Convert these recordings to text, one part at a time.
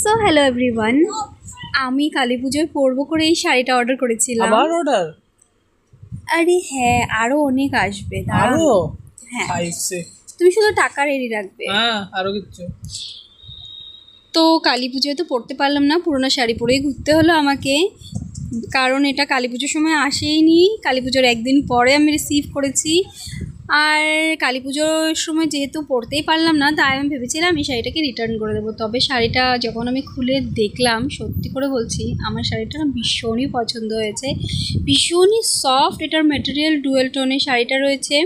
So hello everyone, আমি কালী পুজোয় পরবো করে এই শাড়িটা অর্ডার করেছিলাম। আবার অর্ডার? আরে হ্যাঁ, আরো অনেক আসবে, দাঁড়াও আরো না। হ্যাঁ, খাইছে। তুমি শুধু টাকা রেডি রাখবে। আরো কিছু? তো কালী পুজোয় তো পরতে পারলাম না, পুরোনো শাড়ি পরেই ঘুরতে হলো আমাকে, কারণ এটা কালী পুজোর সময় আসেইনি। কালী পুজোর একদিন পরে আমি রিসিভ করেছি। আর কালী পুজোর সময় যেহেতু পরতেই পারলাম না, তাই আমি ভেবেছিলাম এই শাড়িটাকে রিটার্ন করে দেবো। তবে শাড়িটা যখন আমি খুলে দেখলাম, সত্যি করে বলছি, আমার শাড়িটা ভীষণই পছন্দ হয়েছে, ভীষণই সফট। এটার ম্যাটেরিয়াল ডুয়েল টোনের শাড়িটা রয়েছে,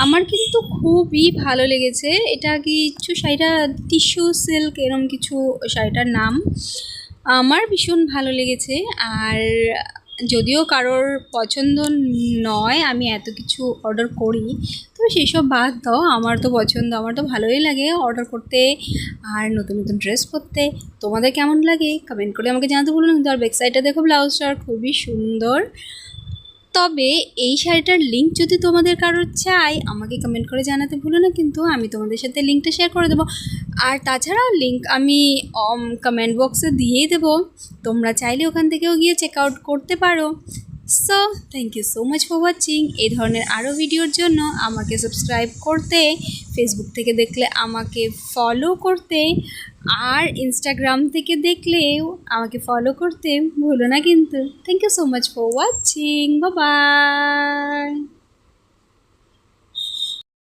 আমার কিন্তু খুবই ভালো লেগেছে। এটা কিছু শাড়িটা টিস্যু সিল্ক এরম কিছু শাড়িটার নাম, আমার ভীষণ ভালো লেগেছে। আর যদিও কারোর পছন্দ নয় আমি এত কিছু অর্ডার করি, তবে সেসব বাদ দাও, আমার তো পছন্দ, আমার তো ভালোই লাগে অর্ডার করতে আর নতুন নতুন ড্রেস পরতে। তোমাদের কেমন লাগে কমেন্ট করে আমাকে জানাতে ভুলো না। কিন্তু আর ব্যাকসাইডটা দেখো, ব্লাউজটার খুবই সুন্দর। তবে এই শাড়িটার লিঙ্ক যদি তোমাদের কারোর চাই, আমাকে কমেন্ট করে জানাতে ভুলো না, কিন্তু আমি তোমাদের সাথে লিঙ্কটা শেয়ার করে দেবো। আর তাছাড়াও লিঙ্ক আমি কমেন্ট বক্সে দিয়েই দেবো, তোমরা চাইলে ওখান থেকেও গিয়ে চেক আউট করতে পারো। So thank you so much for watching. এই ধরনের আরও ভিডিওর জন্য আমাকে সাবস্ক্রাইব করতে, ফেসবুক থেকে দেখলে আমাকে ফলো করতে, আর ইনস্টাগ্রাম থেকে দেখলেও আমাকে ফলো করতে ভুলো না কিন্তু। Thank you so much for watching, bye by.